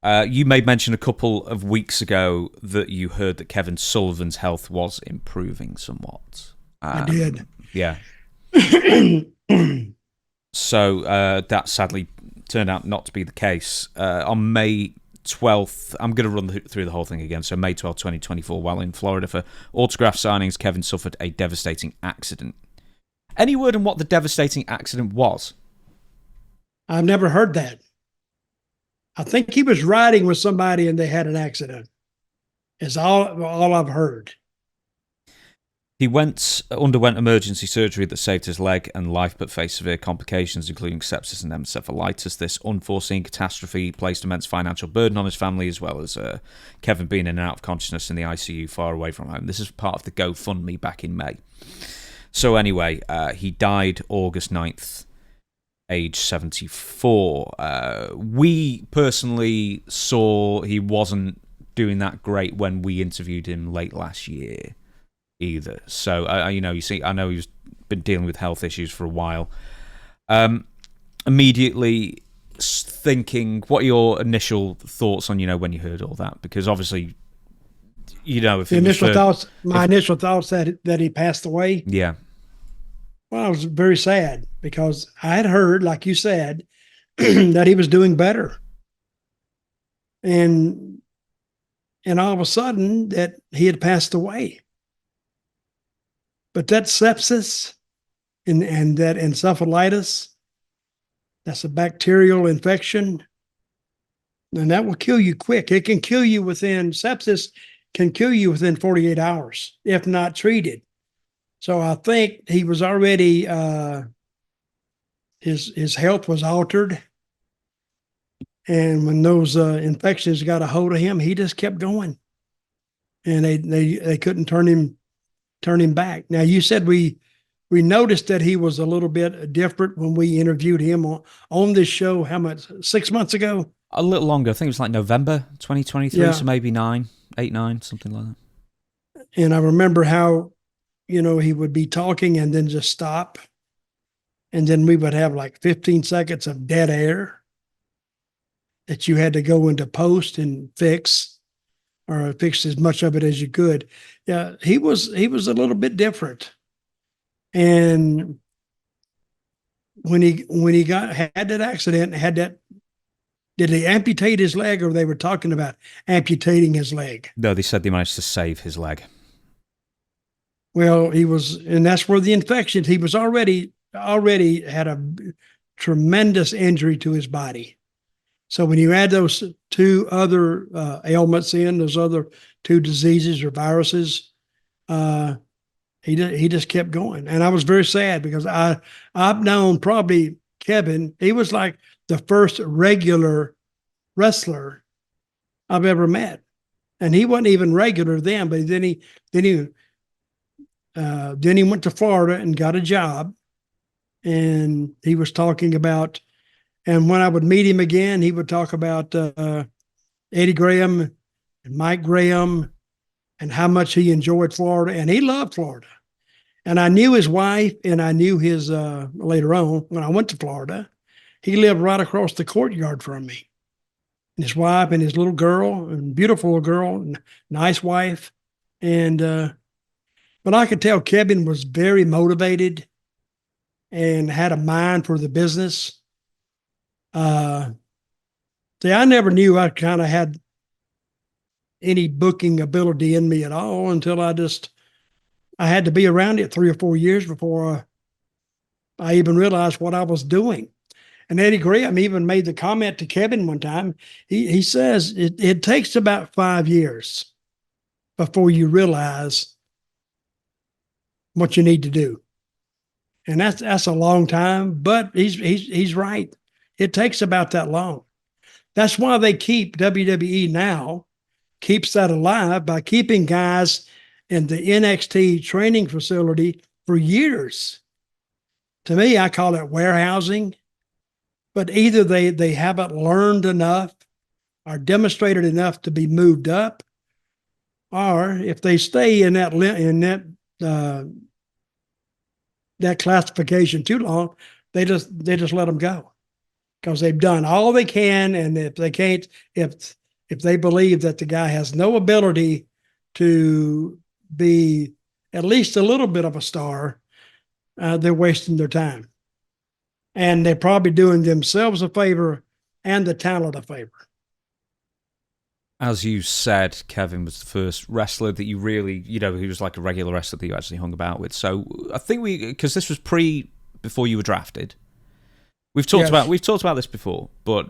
You made mention a couple of weeks ago that you heard that Kevin Sullivan's health was improving somewhat. I did. Yeah. So that sadly turned out not to be the case. On May 12th, I'm going to run through the whole thing again. So May 12th, 2024, while in Florida for autograph signings, Kevin suffered a devastating accident. Any word on what the devastating accident was? I've never heard that. I think he was riding with somebody and they had an accident. Is all I've heard. He underwent emergency surgery that saved his leg and life, but faced severe complications, including sepsis and encephalitis. This unforeseen catastrophe placed immense financial burden on his family, as well as Kevin being in and out of consciousness in the ICU far away from home. This is part of the GoFundMe back in May. So anyway, he died August 9th, age 74. We personally saw he wasn't doing that great when we interviewed him late last year either. So, you see, I know he's been dealing with health issues for a while. Immediately thinking, what are your initial thoughts on, when you heard all that? Because obviously, if my initial thoughts that he passed away. Yeah. Well, I was very sad because I had heard, like you said, that he was doing better. And all of a sudden that he had passed away. But that sepsis and that encephalitis, that's a bacterial infection, and that will kill you quick. It can kill you sepsis can kill you within 48 hours if not treated. So I think he was already, his health was altered. And when those infections got a hold of him, he just kept going. And they couldn't turn him back. Now, you said we noticed that he was a little bit different when we interviewed him on this show. How much? 6 months ago? A little longer. I think it was like November 2023, yeah. So maybe 8, 9, something like that. And I remember how, he would be talking and then just stop. And then we would have like 15 seconds of dead air that you had to go into post and fix, or fix as much of it as you could. Yeah, he was a little bit different. And when he had that accident, did they amputate his leg, or they were talking about amputating his leg? No, they said they managed to save his leg. Well, and that's where the infection, he was already had a tremendous injury to his body. So when you add those two other ailments those other two diseases or viruses, he just kept going. And I was very sad because I've known probably Kevin. He was like the first regular wrestler I've ever met, and he wasn't even regular then. But then he went to Florida and got a job, and he was talking about. And when I would meet him again, he would talk about Eddie Graham and Mike Graham and how much he enjoyed Florida. And he loved Florida. And I knew his wife, and I knew his, later on, when I went to Florida, he lived right across the courtyard from me. And his wife and his little girl, and beautiful little girl, and nice wife. And, but I could tell Kevin was very motivated and had a mind for the business. See, I never knew I kind of had any booking ability in me at all until I had to be around it 3 or 4 years before I even realized what I was doing. And Eddie Graham even made the comment to Kevin one time. He says it takes about 5 years before you realize what you need to do. And that's a long time, but he's right. It takes about that long. That's why they keep WWE now, keeps that alive by keeping guys in the NXT training facility for years. To me, I call it warehousing, but either they haven't learned enough or demonstrated enough to be moved up, or if they stay in that classification too long, they just let them go. because they've done all they can. And if they can't, if they believe that the guy has no ability to be at least a little bit of a star, they're wasting their time. And they're probably doing themselves a favor and the talent a favor. As you said, Kevin was the first wrestler that you really, he was like a regular wrestler that you actually hung about with. So I think because this was before you were drafted. We've talked about this before, but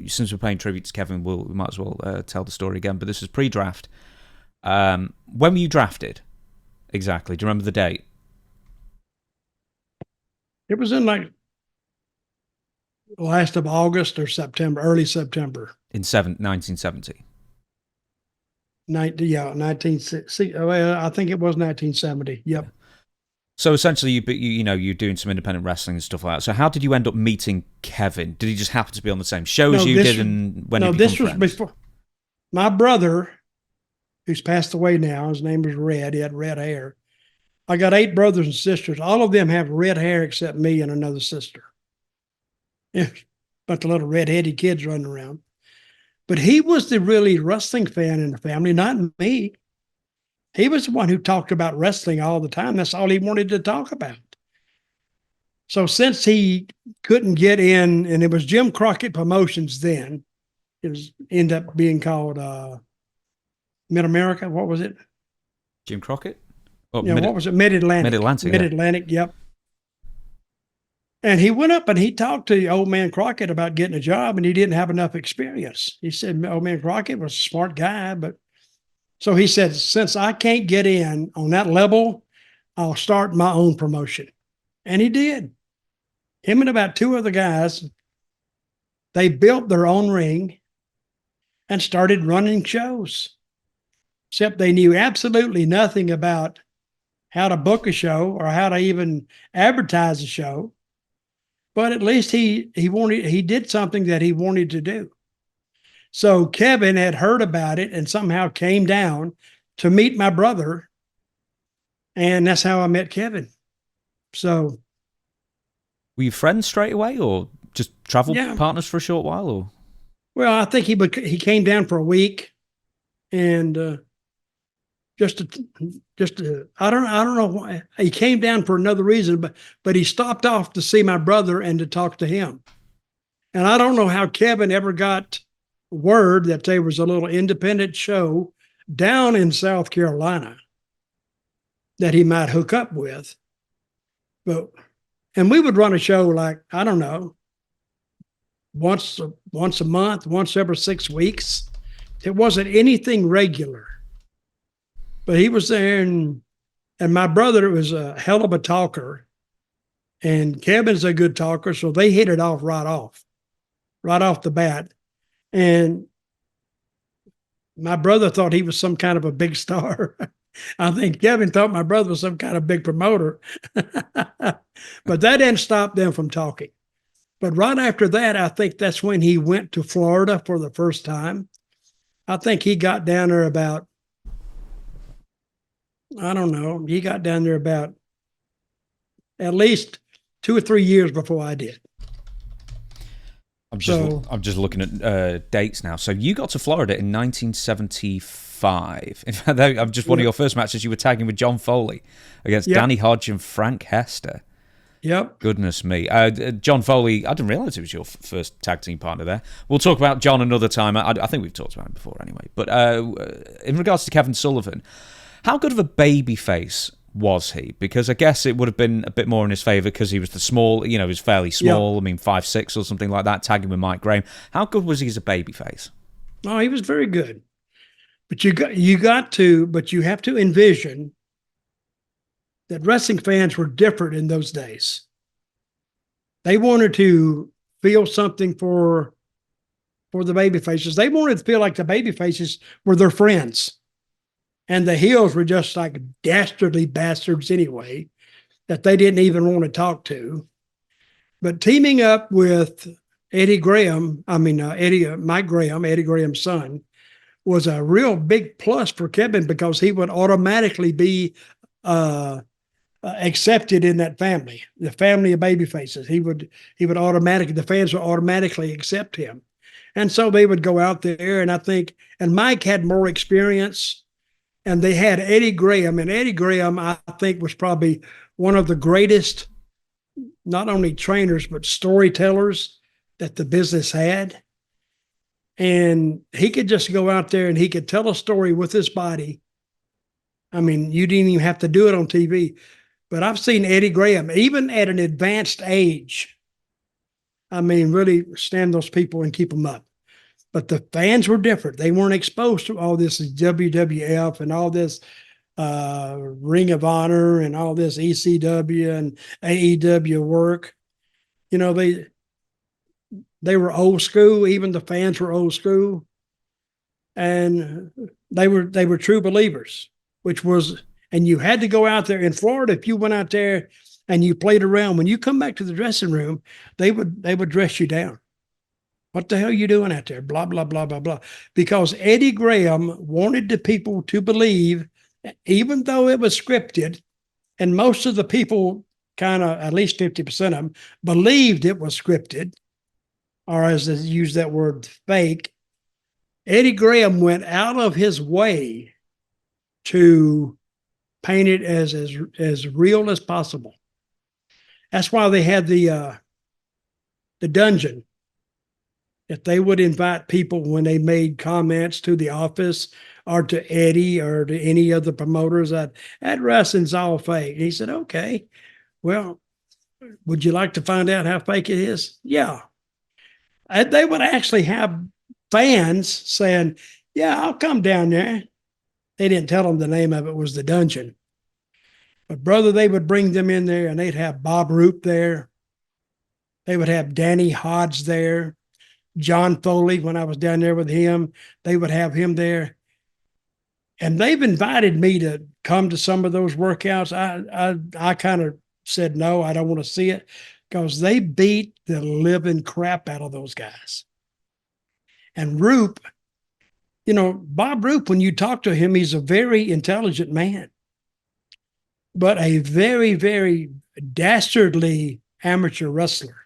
since we're paying tribute to Kevin, we might as well tell the story again. But this is pre-draft. When were you drafted? Exactly. Do you remember the date? It was in like last of August or September, early September. In 1970. 1960. Well, I think it was 1970. Yep. Yeah. So essentially, you're doing some independent wrestling and stuff like that. So how did you end up meeting Kevin? Did he just happen to be on the same show as you did? And when you become friends? Was before. My brother, who's passed away now, his name was Red. He had red hair. I got 8 brothers and sisters. All of them have red hair except me and another sister. But the little red-headed kids running around. But he was the really wrestling fan in the family, not me. He was the one who talked about wrestling all the time. That's all he wanted to talk about. So since he couldn't get in, and it was Jim Crockett Promotions then, it ended up being called Mid-America. What was it? Jim Crockett? Oh, what was it? Mid-Atlantic. Mid-Atlantic. Mid-Atlantic, yep. And he went up and he talked to old man Crockett about getting a job, and he didn't have enough experience. He said, old man Crockett was a smart guy, so he said, since I can't get in on that level, I'll start my own promotion. And he did. Him and about 2 other guys, they built their own ring and started running shows. Except they knew absolutely nothing about how to book a show or how to even advertise a show. But at least he did something that he wanted to do. So Kevin had heard about it and somehow came down to meet my brother. And that's how I met Kevin. So. Were you friends straight away, or just travel partners for a short while? Or? Well, I think he came down for a week, and I don't know why he came down for another reason, but he stopped off to see my brother and to talk to him. And I don't know how Kevin ever got word that there was a little independent show down in South Carolina that he might hook up with. And we would run a show like, I don't know, once a month, once every 6 weeks. It wasn't anything regular. But he was there, and my brother was a hell of a talker, and Kevin's a good talker, so they hit it off right off the bat. And my brother thought he was some kind of a big star. I think Kevin thought my brother was some kind of big promoter. But that didn't stop them from talking. But right after that, I think that's when he went to Florida for the first time. I think he got down there about, I don't know, he got down there about at least 2 or 3 years before I did. I'm just looking at dates now. So you got to Florida in 1975. In fact, I'm just one of your first matches. You were tagging with John Foley against Danny Hodge and Frank Hester. Yep. Goodness me. John Foley, I didn't realize it was your first tag team partner there. We'll talk about John another time. I think we've talked about him before anyway. But in regards to Kevin Sullivan, how good of a baby face was he? Because I guess it would have been a bit more in his favor because he was the small, he was fairly small. Yep. I mean, 5'6" or something like that, tagging with Mike Graham. How good was he as a baby face? Oh, he was very good. But you have to envision that wrestling fans were different in those days. They wanted to feel something for the baby faces. They wanted to feel like the baby faces were their friends. And the heels were just like dastardly bastards anyway, that they didn't even want to talk to. But teaming up with Mike Graham, Eddie Graham's son, was a real big plus for Kevin because he would automatically be accepted in that family, the family of baby faces. He would automatically, the fans would automatically accept him. And so they would go out there, and I think, and Mike had more experience, and they had Eddie Graham, and Eddie Graham, I think, was probably one of the greatest, not only trainers, but storytellers that the business had. And he could just go out there and he could tell a story with his body. I mean, you didn't even have to do it on TV. But I've seen Eddie Graham, even at an advanced age, I mean, really stand those people and keep them up. But the fans were different. They weren't exposed to all this WWF and all this Ring of Honor and all this ECW and AEW work. You know, they were old school. Even the fans were old school. And they were true believers, which was, and you had to go out there in Florida. If you went out there and you played around, when you come back to the dressing room, they would dress you down. What the hell are you doing out there? Blah, blah, blah, blah, blah. Because Eddie Graham wanted the people to believe, even though it was scripted, and most of the people kind of, at least 50% of them, believed it was scripted, or as they use that word, fake. Eddie Graham went out of his way to paint it as real as possible. That's why they had the dungeon. If they would invite people when they made comments to the office or to Eddie or to any of the promoters, that wrestling's all fake. He said, okay, well, would you like to find out how fake it is? Yeah. And they would actually have fans saying, yeah, I'll come down there. They didn't tell them the name of it was the dungeon. But brother, they would bring them in there and they'd have Bob Roop there. They would have Danny Hodge there. John Foley, when I was down there with him, they would have him there. And they've invited me to come to some of those workouts. I kind of said, no, I don't want to see it, because they beat the living crap out of those guys. And Roop, you know, Bob Roop, when you talk to him, he's a very intelligent man, but a very, very dastardly amateur wrestler.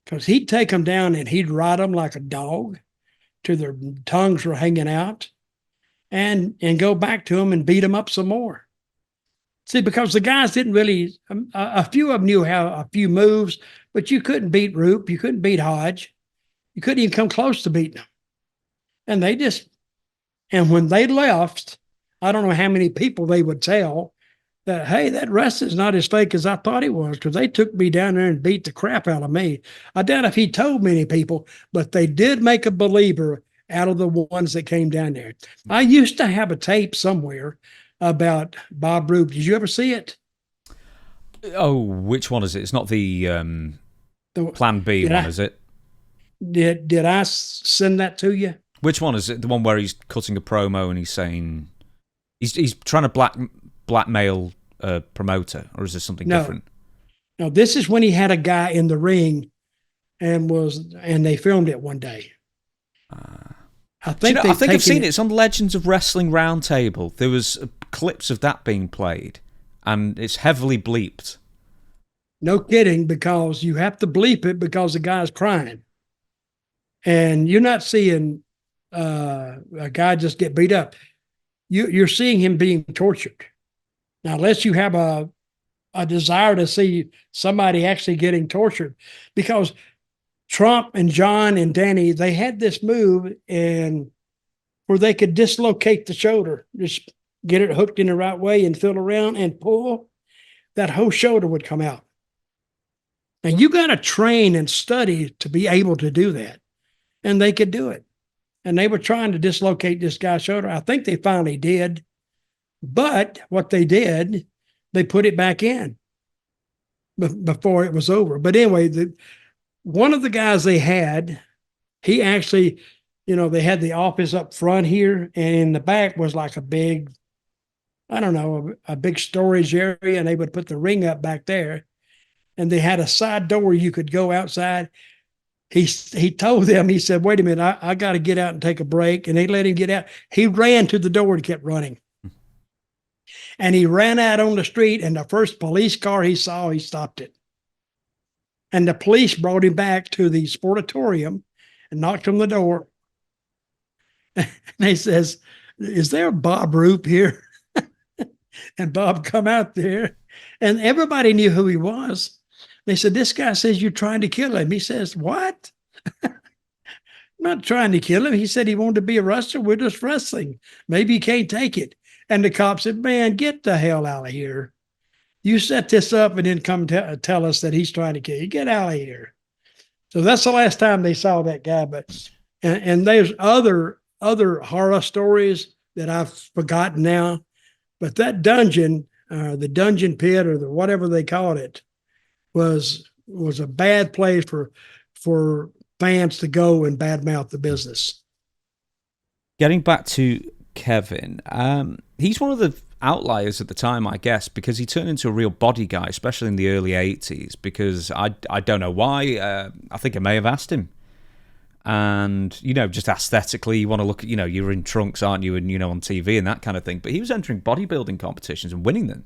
Because he'd take them down and he'd ride them like a dog till their tongues were hanging out, and go back to them and beat them up some more. See, because the guys didn't really, a few of them knew how a few moves, but you couldn't beat Roop. You couldn't beat Hodge. You couldn't even come close to beating them. And and when they left, I don't know how many people they would tell that, hey, that wrestling's not as fake as I thought it was, because they took me down there and beat the crap out of me. I doubt if he told many people, but they did make a believer out of the ones that came down there. I used to have a tape somewhere about Bob Roop. Did you ever see it? Oh, which one is it? It's not the Plan B one, is it? Did I send that to you? Which one is it? The one where he's cutting a promo and he's saying he's trying to blackmail a promoter, or is this something different? No, this is when he had a guy in the ring and they filmed it one day. I think I've seen it. It's on Legends of Wrestling Roundtable. There was clips of that being played, and it's heavily bleeped. No kidding, because you have to bleep it because the guy's crying. And you're not seeing a guy just get beat up. You're seeing him being tortured. Now, unless you have a desire to see somebody actually getting tortured, because Trump and John and Danny, they had this move where they could dislocate the shoulder, just get it hooked in the right way and feel around and pull, that whole shoulder would come out. And you got to train and study to be able to do that. And they could do it. And they were trying to dislocate this guy's shoulder. I think they finally did. But what they did, they put it back in before it was over. But anyway, one of the guys they had, he actually, they had the office up front here, and in the back was like a big, I don't know, a big storage area, and they would put the ring up back there. And they had a side door you could go outside. He told them, he said, wait a minute, I got to get out and take a break. And they let him get out. He ran to the door and kept running. And he ran out on the street, and the first police car he saw, he stopped it. And the police brought him back to the sportatorium and knocked on the door. And he says, "Is there a Bob Roop here?" And Bob come out there, and everybody knew who he was. They said, "This guy says you're trying to kill him." He says, "What? I'm not trying to kill him." He said he wanted to be a wrestler. We're just wrestling. Maybe he can't take it. And the cop said, "Man, get the hell out of here. You set this up and then come tell us that he's trying to kill you. Get out of here." So that's the last time they saw that guy. But and there's other horror stories that I've forgotten now. But that dungeon, the dungeon pit or the whatever they called it, was a bad place for fans to go and badmouth the business. Getting back to Kevin, he's one of the outliers at the time, I guess, because he turned into a real body guy, especially in the early 80s, because I don't know why. I think I may have asked him. And, just aesthetically, you want to look at, you're in trunks, aren't you, and, on TV and that kind of thing. But he was entering bodybuilding competitions and winning them.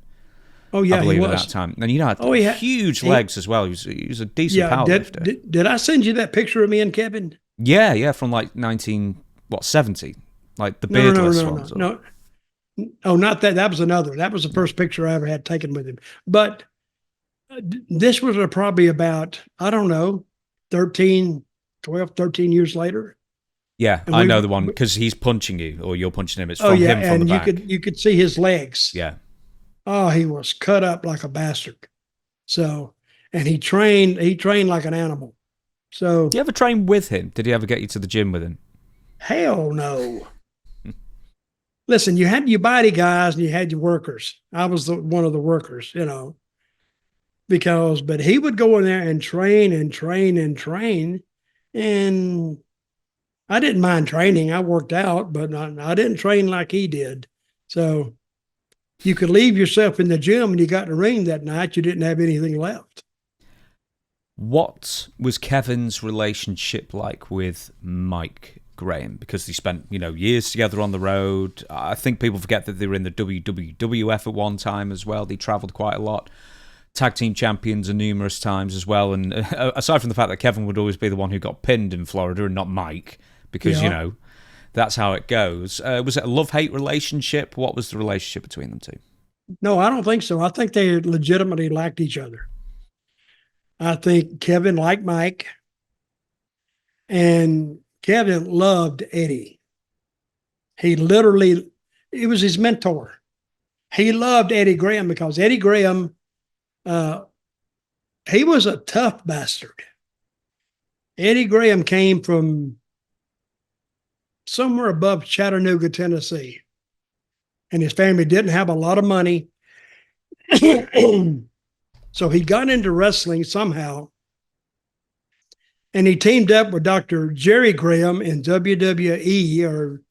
Oh, yeah, I believe he at was. that time. And, had huge legs as well. He was a decent powerlifter. Did I send you that picture of me and Kevin? Yeah, from like 1970? Like the beardless ones. No. Oh, not that. That was another. That was the first picture I ever had taken with him. But this was probably about, I don't know, 13 years later. Yeah, I know the one, because he's punching you or you're punching him. It's from him from the back. And you could see his legs. Yeah. Oh, he was cut up like a bastard. So, and he trained like an animal. So, did you ever train with him? Did he ever get you to the gym with him? Hell no. Listen, you had your body guys and you had your workers. I was one of the workers, but he would go in there and train and train and train. And I didn't mind training. I worked out, but I didn't train like he did. So you could leave yourself in the gym and you got in the ring that night, you didn't have anything left. What was Kevin's relationship like with Mike Graham? Because they spent, years together on the road. I think people forget that they were in the WWF at one time as well. They travelled quite a lot. Tag team champions numerous times as well. And aside from the fact that Kevin would always be the one who got pinned in Florida and not Mike, because, that's how it goes. Was it a love-hate relationship? What was the relationship between them two? No, I don't think so. I think they legitimately liked each other. I think Kevin liked Mike, and Kevin loved Eddie. It was his mentor. He loved Eddie Graham because Eddie Graham, he was a tough bastard. Eddie Graham came from somewhere above Chattanooga, Tennessee, and his family didn't have a lot of money. So he got into wrestling somehow, and he teamed up with Dr. Jerry Graham in WWE, or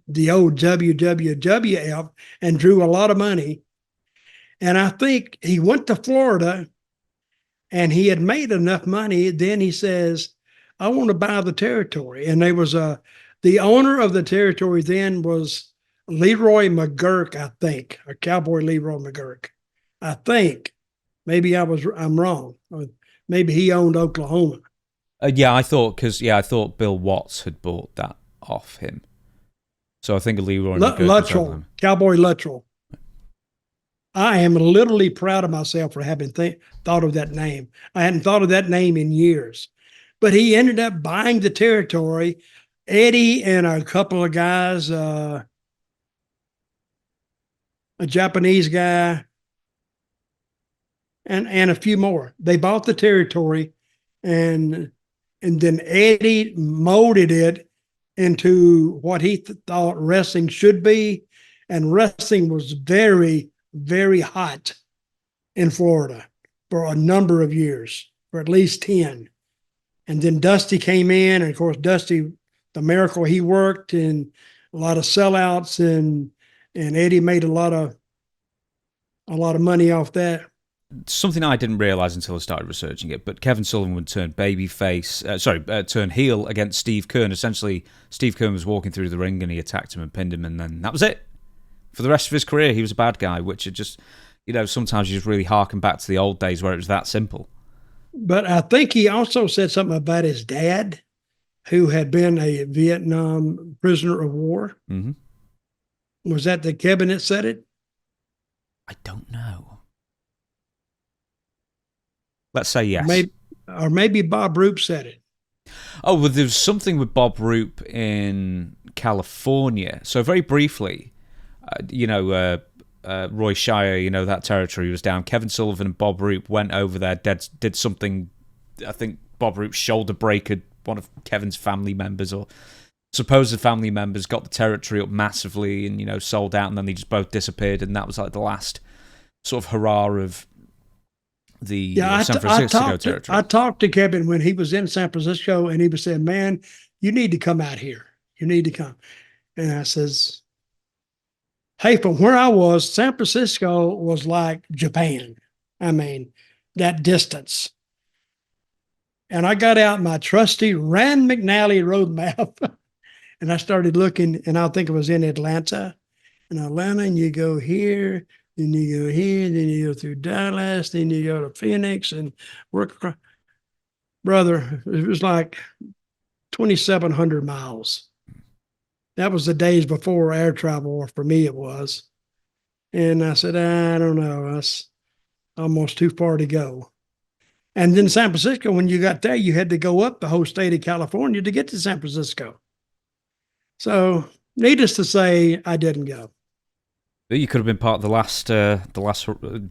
the old WWF, and drew a lot of money. And I think he went to Florida, and he had made enough money. Then he says, "I want to buy the territory." And there was the owner of the territory then was Leroy McGurk, I think, or Cowboy Leroy McGurk. I think. Maybe I'm wrong. Or maybe he owned Oklahoma. I thought Bill Watts had bought that off him. So I think Leroy Luttrell, Cowboy Luttrell. I am literally proud of myself for having thought of that name. I hadn't thought of that name in years. But he ended up buying the territory. Eddie and a couple of guys, a Japanese guy, and a few more. They bought the territory, and then Eddie molded it into what he thought wrestling should be. And wrestling was very, very hot in Florida for a number of years, for at least 10. And then Dusty came in, and of course, Dusty, the miracle he worked, and a lot of sellouts, and Eddie made a lot of money off that. Something I didn't realize until I started researching it, but Kevin Sullivan would turn turn heel against Steve Keirn. Essentially, Steve Keirn was walking through the ring and he attacked him and pinned him, and then that was it. For the rest of his career, he was a bad guy, which are just, sometimes you just really harken back to the old days where it was that simple. But I think he also said something about his dad, who had been a Vietnam prisoner of war. Mm-hmm. Was that the Kevin that said it? I don't know. Let's say yes. Or maybe Bob Roop said it. Oh, well, there was something with Bob Roop in California. So very briefly, Roy Shire, that territory was down. Kevin Sullivan and Bob Roop went over there, did something. I think Bob Roop's shoulder breaker, one of Kevin's family members or supposed family members, got the territory up massively and, sold out, and then they just both disappeared. And that was like the last sort of hurrah of the San Francisco territory. I talked to Kevin when he was in San Francisco, and he was saying, man, you need to come out here. You need to come. And I says, hey, from where I was, San Francisco was like Japan. I mean, that distance. And I got out my trusty Rand McNally road map, and I started looking, and I think it was in Atlanta. In Atlanta, and you go here, then you go here, then you go through Dallas, then you go to Phoenix and work across. Brother, it was like 2,700 miles. That was the days before air travel, or for me it was. And I said, I don't know, that's almost too far to go. And then San Francisco, when you got there, you had to go up the whole state of California to get to San Francisco. So needless to say, I didn't go. You could have been part of the last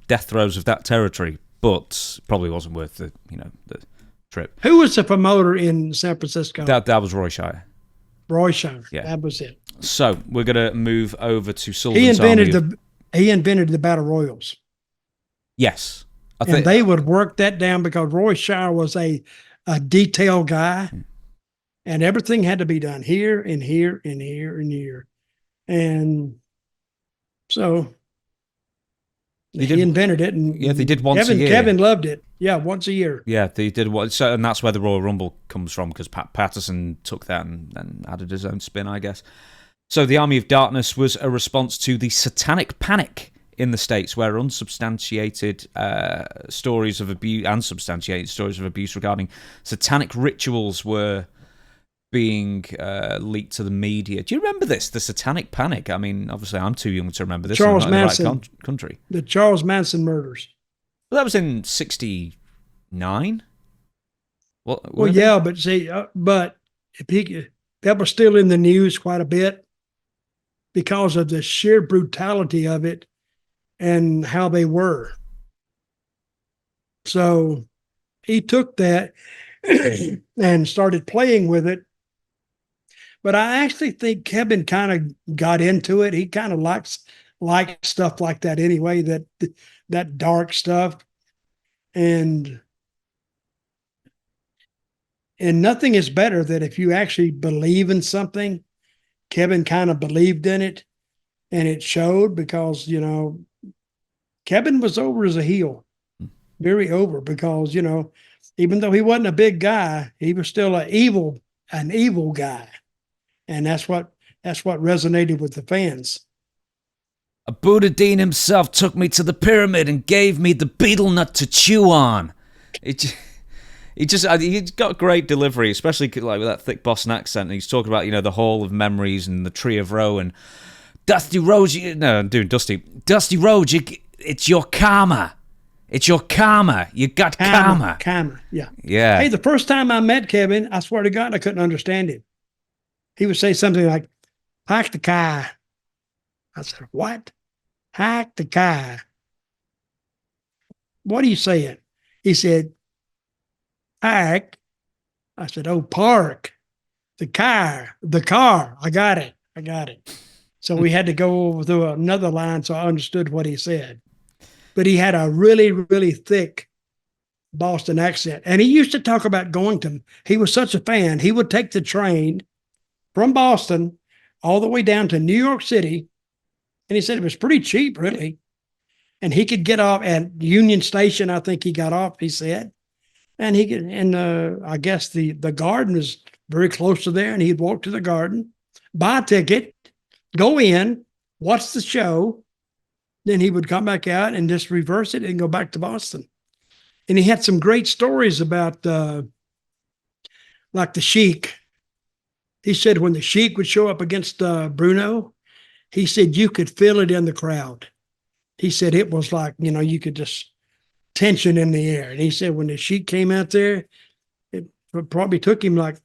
death throes of that territory, but probably wasn't worth the trip. Who was the promoter in San Francisco? That was Roy Shire. Roy Shire. Yeah, that was it. So we're gonna move over to Sullivan's He invented the battle royals. Yes, and they would work that down because Roy Shire was a detail guy, and everything had to be done here and here and here and here, and so he invented it. And they did once a year. Kevin loved it. Yeah, once a year. Yeah, they did. So, and that's where the Royal Rumble comes from, because Pat Patterson took that and added his own spin, I guess. So the Army of Darkness was a response to the Satanic Panic in the States, where unsubstantiated stories of abuse and substantiated stories of abuse regarding satanic rituals were being leaked to the media. Do you remember this? The Satanic Panic? I mean, obviously I'm too young to remember this. Charles Manson. In the right country. The Charles Manson murders. Well, that was in 1969. Well, yeah, but see, but that was still in the news quite a bit because of the sheer brutality of it and how they were. So he took that and started playing with it. But I actually think Kevin kind of got into it. He kind of likes stuff like that anyway, that dark stuff. And nothing is better than if you actually believe in something. Kevin kind of believed in it, and it showed because, Kevin was over as a heel, very over, because, even though he wasn't a big guy, he was still an evil guy. And that's what resonated with the fans. A Buddha Dean himself took me to the pyramid and gave me the betel nut to chew on. He's got great delivery, especially like with that thick Boston accent. And he's talking about, the Hall of Memories and the Tree of Roe and Dusty Road. I'm doing Dusty. Dusty Road, it's your karma. It's your karma. You got karma. Karma, yeah. Yeah. Hey, the first time I met Kevin, I swear to God, I couldn't understand him. He would say something like, "Hack the car." I said, "What? Hack the car. What are you saying?" He said, "Hack." I said, "Oh, park. The car. I got it. So we had to go through another line so I understood what he said. But he had a really, really thick Boston accent. And he used to talk about he was such a fan, he would take the train from Boston all the way down to New York City. And he said it was pretty cheap, really. And he could get off at Union Station. I think he got off, he said. And I guess the garden was very close to there. And he'd walk to the garden, buy a ticket, go in, watch the show. Then he would come back out and just reverse it and go back to Boston. And he had some great stories about like the Sheik. He said when the Sheik would show up against Bruno, he said you could feel it in the crowd. He said it was like, you could just tension in the air. And he said when the Sheik came out there, it probably took him like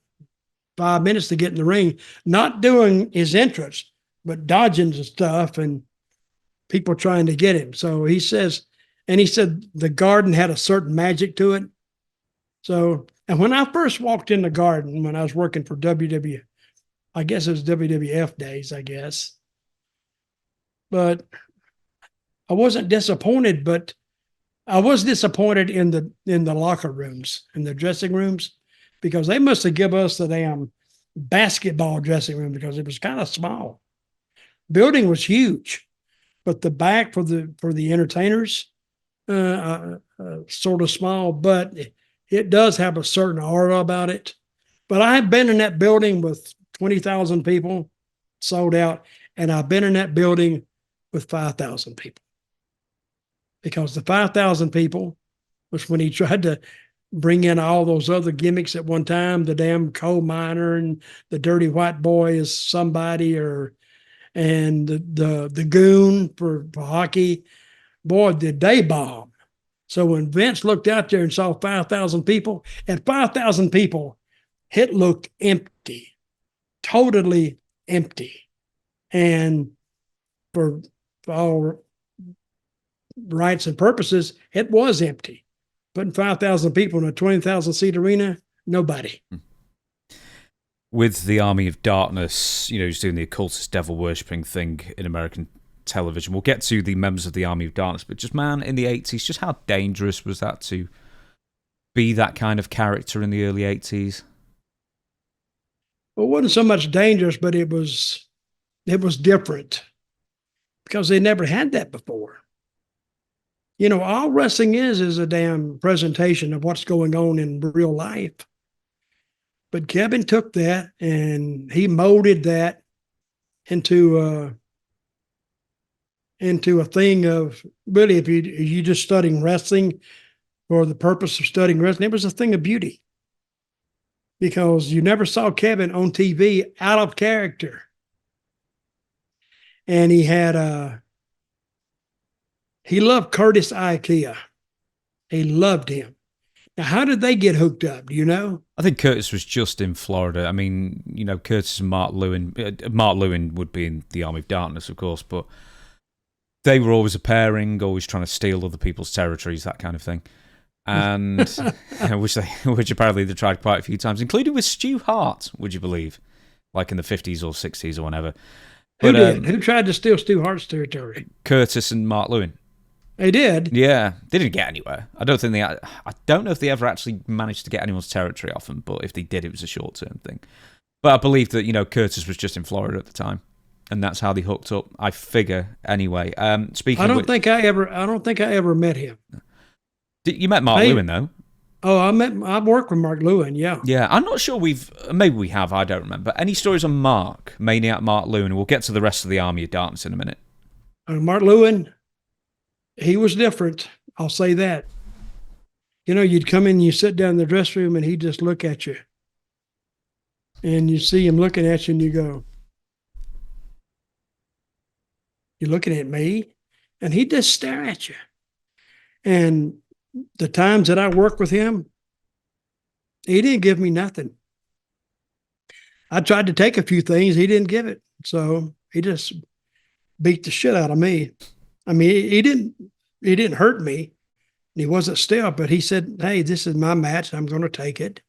5 minutes to get in the ring, not doing his entrance, but dodging the stuff and people trying to get him. So he said the garden had a certain magic to it. So, and when I first walked in the garden, when I was working for WWF, I guess it was WWF days, I guess. But I wasn't disappointed, but I was disappointed in the locker rooms, in the dressing rooms, because they must have given us the damn basketball dressing room because it was kind of small. Building was huge, but the back for the entertainers, sort of small, but it does have a certain aura about it. But I've been in that building with 20,000 people sold out, and I've been in that building with 5,000 people. Because the 5,000 people was when he tried to bring in all those other gimmicks at one time, the damn coal miner and the dirty white boy is somebody, and the goon for hockey. Boy, did they bomb. So when Vince looked out there and saw 5,000 people, and 5,000 people, it looked empty, totally empty. And for all rights and purposes, it was empty. Putting 5,000 people in a 20,000 seat arena, nobody. With the Army of Darkness, he's doing the occultist devil worshipping thing in American television. We'll get to the members of the Army of Darkness, but just, man, in the 80s, just how dangerous was that to be that kind of character in the early 80s? Well, it wasn't so much dangerous, but it was different because they never had that before. All wrestling is a damn presentation of what's going on in real life. But Kevin took that and he molded that into a thing of, really, if you just studying wrestling for the purpose of studying wrestling, it was a thing of beauty. Because you never saw Kevin on TV out of character. And he loved Curtis Ikea. He loved him. Now, how did they get hooked up? Do you know? I think Curtis was just in Florida. I mean, Curtis and Mark Lewin. Mark Lewin would be in the Army of Darkness, of course, but they were always a pairing, always trying to steal other people's territories, that kind of thing. And which apparently they tried quite a few times, including with Stu Hart, would you believe? Like in the 50s or 60s or whenever. Who did? Who tried to steal Stu Hart's territory? Curtis and Mark Lewin. They did? Yeah. They didn't get anywhere. I don't know if they ever actually managed to get anyone's territory off them, but if they did, it was a short-term thing. But I believe that, Curtis was just in Florida at the time, and that's how they hooked up, I figure, anyway. I don't think I ever met him. You met Mark Lewin, though. Oh, I've worked with Mark Lewin, yeah. Yeah, I'm not sure maybe we have, I don't remember. Any stories on Maniac Mark Lewin? We'll get to the rest of the Army of Darkness in a minute. Mark Lewin, he was different. I'll say that. You'd come in, you sit down in the dressing room, and he'd just look at you. And you see him looking at you, and you go, "You're looking at me?" And he'd just stare at you. And the times that I worked with him, he didn't give me nothing. I tried to take a few things, he didn't give it. So he just beat the shit out of me. I mean, he didn't hurt me. He wasn't still, but he said, "Hey, this is my match. I'm going to take it.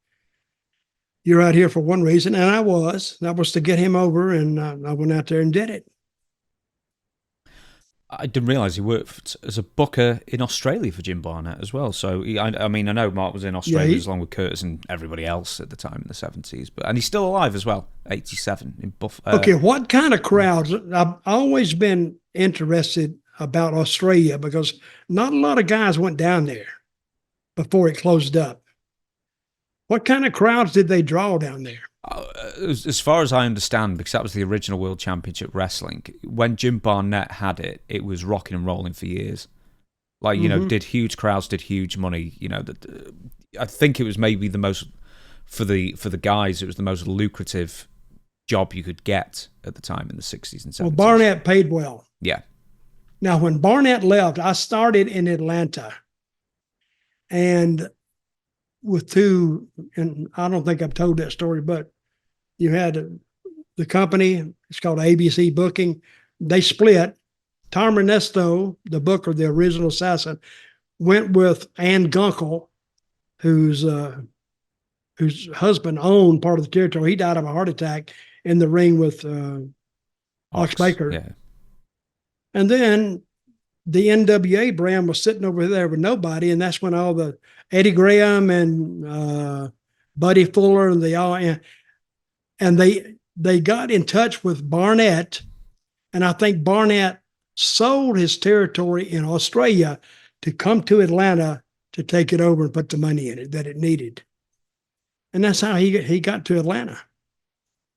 You're out here for one reason." And I was. That was to get him over, and I went out there and did it. I didn't realise he worked as a booker in Australia for Jim Barnett as well. So, I know Mark was in Australia along with Curtis and everybody else at the time in the 70s. And he's still alive as well, 87 in Okay, what kind of crowds? I've always been interested about Australia because not a lot of guys went down there before it closed up. What kind of crowds did they draw down there? As far as I understand, because that was the original World Championship Wrestling, when Jim Barnett had it, it was rocking and rolling for years. Like, you know, did huge crowds, did huge money. You know, I think it was maybe the most, for the guys, it was the most lucrative job you could get at the time in the 60s and 70s. Well, Barnett paid well. Yeah. Now, when Barnett left, I started in Atlanta. And and I don't think I've told that story, but you had the company, it's called ABC Booking. They split. Tom Ernesto, the booker, the original assassin, went with Ann Gunkel, whose husband owned part of the territory. He died of a heart attack in the ring with Ox Baker. Yeah. And then the NWA brand was sitting over there with nobody, and that's when all the Eddie Graham and Buddy Fuller and they got in touch with Barnett, and I think Barnett sold his territory in Australia to come to Atlanta to take it over and put the money in it that it needed. And that's how he got to Atlanta.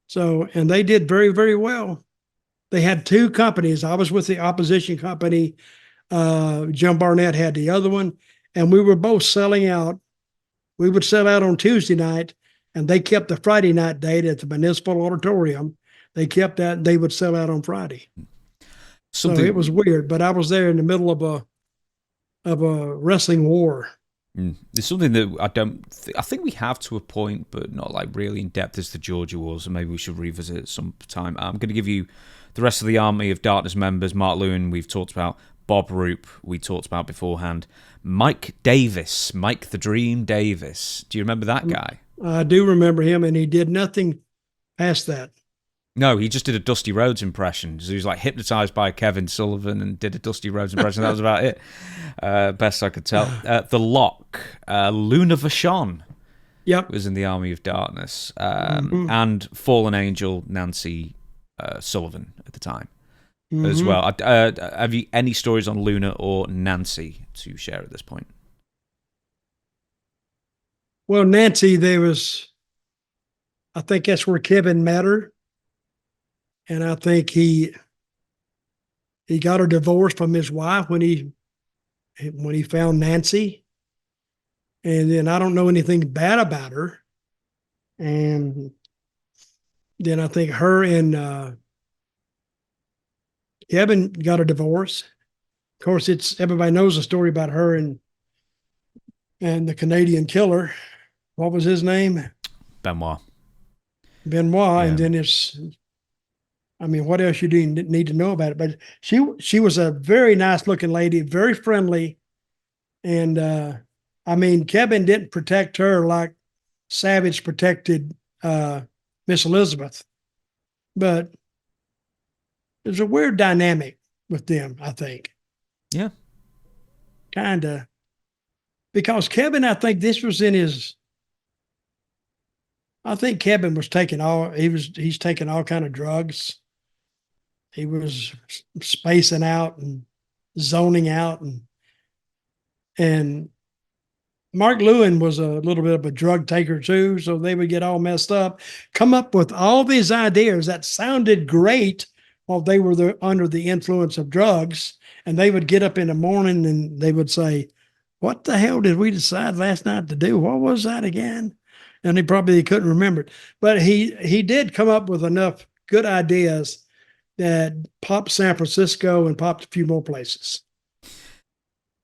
So, and they did very, very well. They had two companies. I was with the opposition company. Jim Barnett had the other one, and we were both selling out. We would sell out on Tuesday night, and they kept the Friday night date at the Municipal Auditorium. They kept that, and they would sell out on Friday. So it was weird, but I was there in the middle of a wrestling war. There's something that I think we have to a point, but not like really in depth, as the Georgia Wars, and maybe we should revisit it some time. I'm going to give you the rest of the Army of Darkness members. Mark Lewin, we've talked about. Bob Roop, we talked about beforehand. Mike Davis, Mike the Dream Davis. Do you remember that guy? I do remember him, and he did nothing past that. No, he just did a Dusty Rhodes impression. So he was like hypnotized by Kevin Sullivan and did a Dusty Rhodes impression. That was about it. Best I could tell. The Lock, Luna Vachon. Yep. Was in the Army of Darkness. And Fallen Angel, Nancy Sullivan at the time. As well. Have you any stories on Luna or Nancy to share at this point? Well, Nancy, I think that's where Kevin met her. And I think he got a divorce from his wife when he found Nancy. And then I don't know anything bad about her. And then I think her and Kevin got a divorce. Of course, everybody knows the story about her and the Canadian killer. What was his name? Benoit. Yeah. And then what else you do need to know about it? But she was a very nice looking lady, very friendly. And Kevin didn't protect her like Savage protected Miss Elizabeth. But there's a weird dynamic with them, I think. Yeah. Kind of. Because Kevin, I think this was I think Kevin was he's taking all kind of drugs. He was spacing out and zoning out, and Mark Lewin was a little bit of a drug taker too, so they would get all messed up, come up with all these ideas that sounded great while they were under the influence of drugs, and they would get up in the morning and they would say, "What the hell did we decide last night to do? What was that again?" And he couldn't remember it. But he did come up with enough good ideas that popped San Francisco and popped a few more places.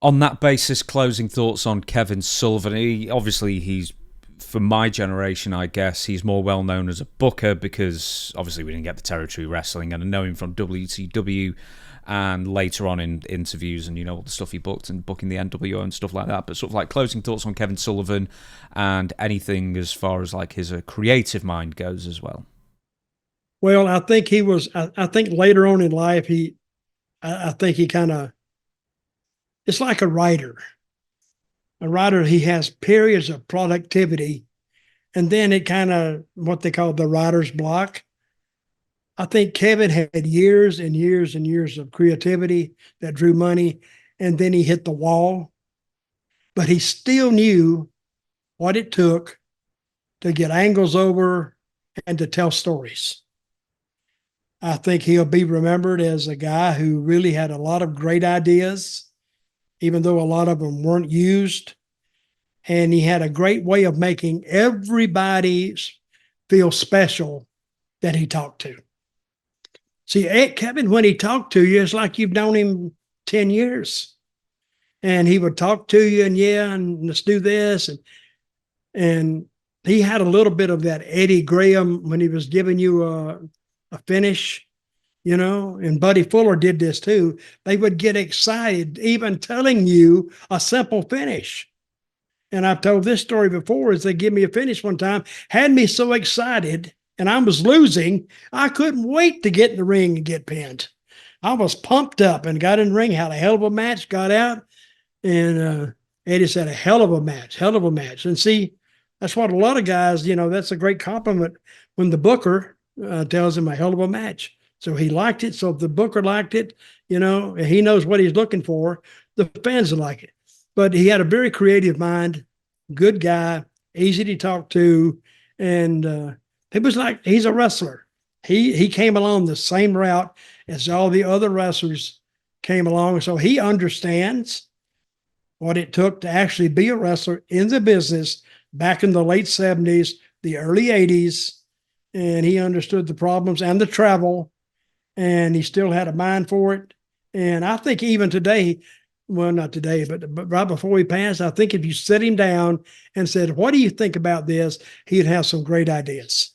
On that basis, closing thoughts on Kevin Sullivan. He's for my generation, I guess, he's more well known as a booker because obviously we didn't get the territory wrestling, and I know him from WCW and later on in interviews and all the stuff he booked and booking the NWO and stuff like that. But sort of like closing thoughts on Kevin Sullivan and anything as far as like his creative mind goes as well. Well, I think I think later on in life, I think he kind of, it's like a writer. A writer, he has periods of productivity, and then it kind of, what they call the writer's block. I think Kevin had years and years and years of creativity that drew money, and then he hit the wall. But he still knew what it took to get angles over, and to tell stories. I think he'll be remembered as a guy who really had a lot of great ideas, even though a lot of them weren't used. And he had a great way of making everybody feel special that he talked to. See, Kevin, when he talked to you, it's like you've known him 10 years. And he would talk to you and let's do this. And he had a little bit of that Eddie Graham when he was giving you a finish, and Buddy Fuller did this too. They would get excited, even telling you a simple finish. And I've told this story before, is they give me a finish one time, had me so excited, and I was losing, I couldn't wait to get in the ring and get pinned. I was pumped up and got in the ring, had a hell of a match, got out, and Eddie said, a hell of a match, hell of a match. And see, that's what a lot of guys, that's a great compliment when the booker tells him a hell of a match. So he liked it. So if the booker liked it, he knows what he's looking for. The fans will like it. But he had a very creative mind, good guy, easy to talk to. And it was like, he's a wrestler. He came along the same route as all the other wrestlers came along. So he understands what it took to actually be a wrestler in the business back in the late 70s, the early 80s. And he understood the problems and the travel. And he still had a mind for it. And I think even today, well, not today, but right before he passed, I think if you set him down and said, what do you think about this? He'd have some great ideas.